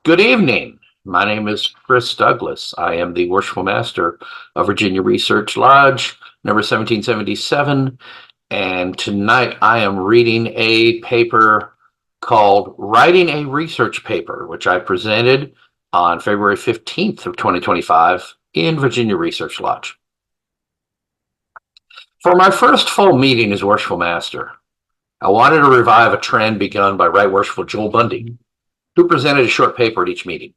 Good evening. My name is Chris Douglas. I am the Worshipful Master of Virginia Research Lodge, number 1777. And tonight I am reading a paper called Writing a Research Paper, which I presented on February 15th of 2025 in Virginia Research Lodge. For my first full meeting as Worshipful Master, I wanted to revive a trend begun by Right Worshipful Joel Bundy, who presented a short paper at each meeting.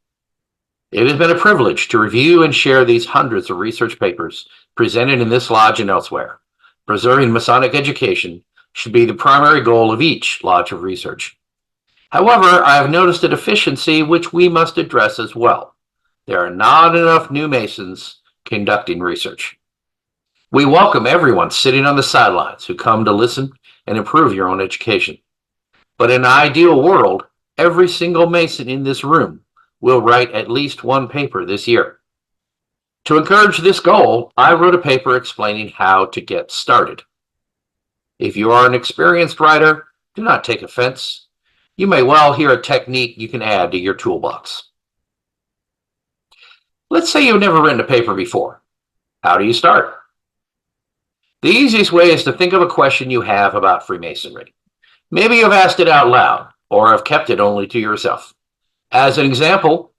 It has been a privilege to review and share these hundreds of research papers presented in this lodge and elsewhere. Preserving Masonic education should be the primary goal of each lodge of research. However, I have noticed a deficiency which we must address as well. There are not enough new Masons conducting research. We welcome everyone sitting on the sidelines who come to listen and improve your own education. But in an ideal world, every single Mason in this room will write at least one paper this year. To encourage this goal, I wrote a paper explaining how to get started. If you are an experienced writer, do not take offense. You may well hear a technique you can add to your toolbox. Let's say you've never written a paper before. How do you start? The easiest way is to think of a question you have about Freemasonry. Maybe you've asked it out loud, or have kept it only to yourself. As an example,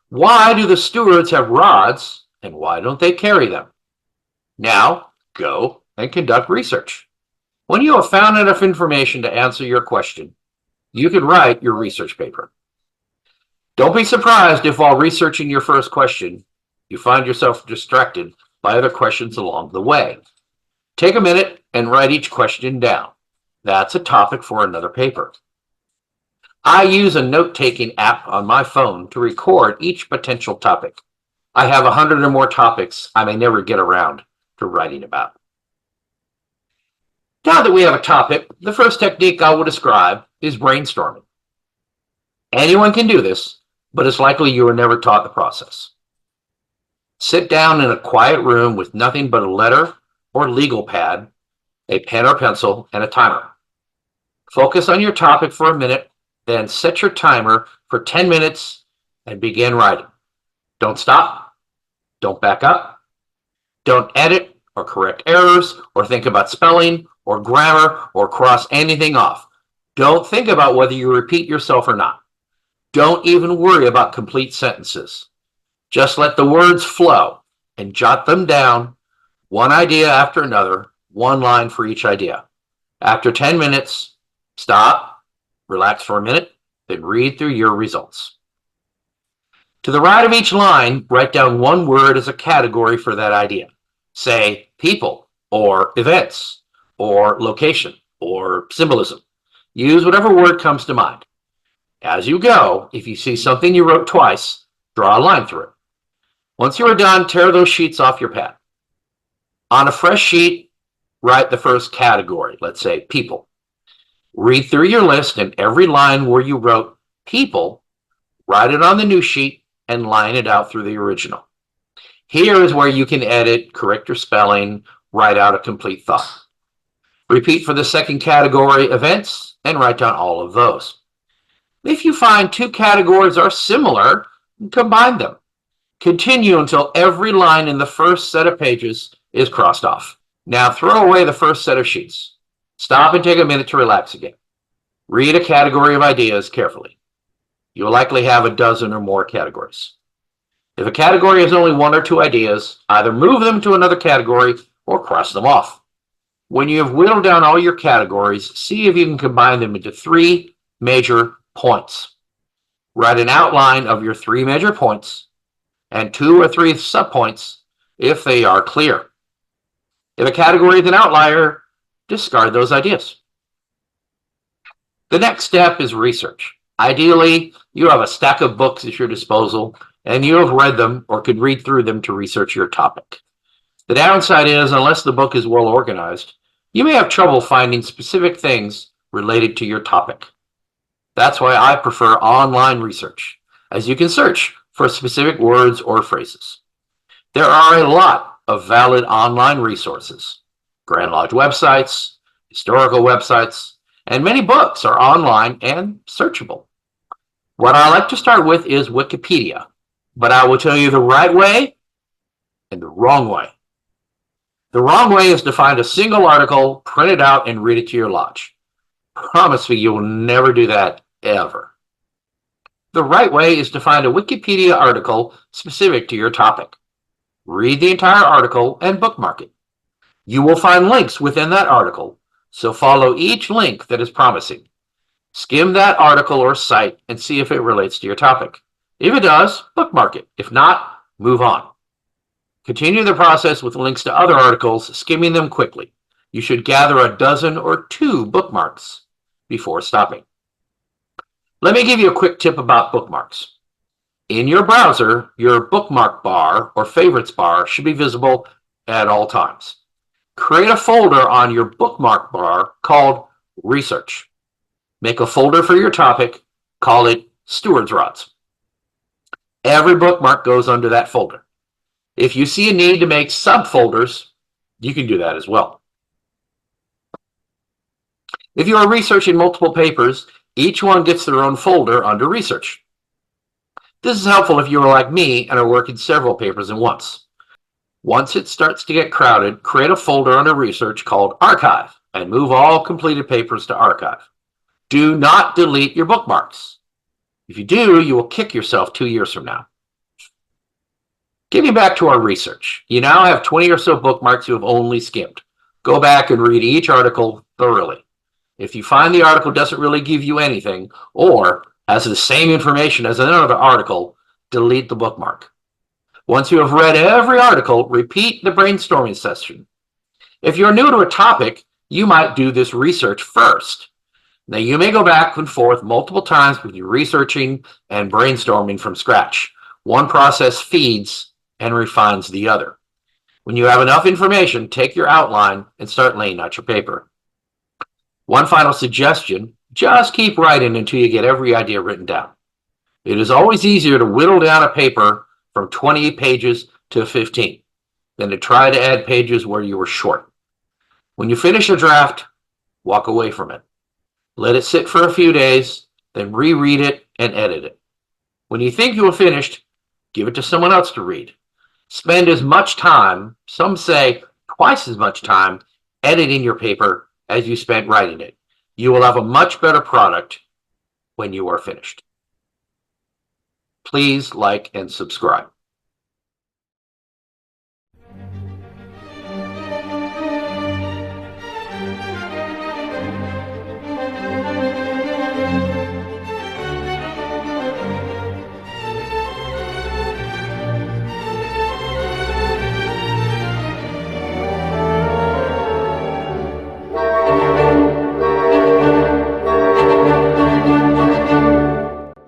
why do the stewards have rods and why don't they carry them? Now, go and conduct research. When you have found enough information to answer your question, you can write your research paper. Don't be surprised if while researching your first question, you find yourself distracted by other questions along the way. Take a minute and write each question down. That's a topic for another paper. I use a note-taking app on my phone to record each potential topic. I have 100 or more topics I may never get around to writing about. Now that we have a topic, the first technique I will describe is brainstorming. Anyone can do this, but it's likely you were never taught the process. Sit down in a quiet room with nothing but a letter or legal pad, a pen or pencil, and a timer. Focus on your topic for a minute, then set your timer for 10 minutes and begin writing. Don't stop. Don't back up. Don't edit or correct errors or think about spelling or grammar or cross anything off. Don't think about whether you repeat yourself or not. Don't even worry about complete sentences. Just let the words flow and jot them down, one idea after another, one line for each idea. After 10 minutes, stop, relax for a minute, then read through your results. To the right of each line, write down one word as a category for that idea. Say people, or events, or location, or symbolism. Use whatever word comes to mind. As you go, if you see something you wrote twice, draw a line through it. Once you are done, tear those sheets off your pad. On a fresh sheet, write the first category, let's say people. Read through your list and every line where you wrote people, write it on the new sheet and line it out through the original. Here is where you can edit, correct your spelling, write out a complete thought. Repeat for the second category, events, and write down all of those. If you find two categories are similar, combine them. Continue until every line in the first set of pages is crossed off. Now throw away the first set of sheets. Stop and take a minute to relax again. Read a category of ideas carefully. You will likely have a dozen or more categories. If a category has only one or two ideas, either move them to another category or cross them off. When you have whittled down all your categories, see if you can combine them into three major points. Write an outline of your three major points and two or three subpoints if they are clear. If a category is an outlier, discard those ideas. The next step is research. Ideally, you have a stack of books at your disposal and you have read them or could read through them to research your topic. The downside is, unless the book is well organized, you may have trouble finding specific things related to your topic. That's why I prefer online research, as you can search for specific words or phrases. There are a lot of valid online resources. Grand Lodge websites, historical websites, and many books are online and searchable. What I like to start with is Wikipedia, but I will tell you the right way and the wrong way. The wrong way is to find a single article, print it out, and read it to your lodge. Promise me you will never do that, ever. The right way is to find a Wikipedia article specific to your topic. Read the entire article and bookmark it. You will find links within that article, so follow each link that is promising. Skim that article or site and see if it relates to your topic. If it does, bookmark it. If not, move on. Continue the process with links to other articles, skimming them quickly. You should gather a dozen or 2 bookmarks before stopping. Let me give you a quick tip about bookmarks. In your browser, your bookmark bar or favorites bar should be visible at all times. Create a folder on your bookmark bar called Research. Make a folder for your topic, call it Steward's Rods. Every bookmark goes under that folder. If you see a need to make subfolders, you can do that as well. If you are researching multiple papers, each one gets their own folder under Research. This is helpful if you are like me and are working several papers at once. Once it starts to get crowded, create a folder under Research called Archive and move all completed papers to Archive. Do not delete your bookmarks. If you do, you will kick yourself 2 years from now. Getting back to our research, you now have 20 or so bookmarks you have only skimmed. Go back and read each article thoroughly. If you find the article doesn't really give you anything or has the same information as another article, delete the bookmark. Once you have read every article, repeat the brainstorming session. If you're new to a topic, you might do this research first. Now, you may go back and forth multiple times with your researching and brainstorming from scratch. One process feeds and refines the other. When you have enough information, take your outline and start laying out your paper. One final suggestion, just keep writing until you get every idea written down. It is always easier to whittle down a paper from 20 pages to 15 than to try to add pages where you were short. When you finish a draft, walk away from it. Let it sit for a few days, then reread it and edit it. When you think you are finished, give it to someone else to read. Spend as much time, some say twice as much time, editing your paper as you spent writing it. You will have a much better product when you are finished. Please like and subscribe.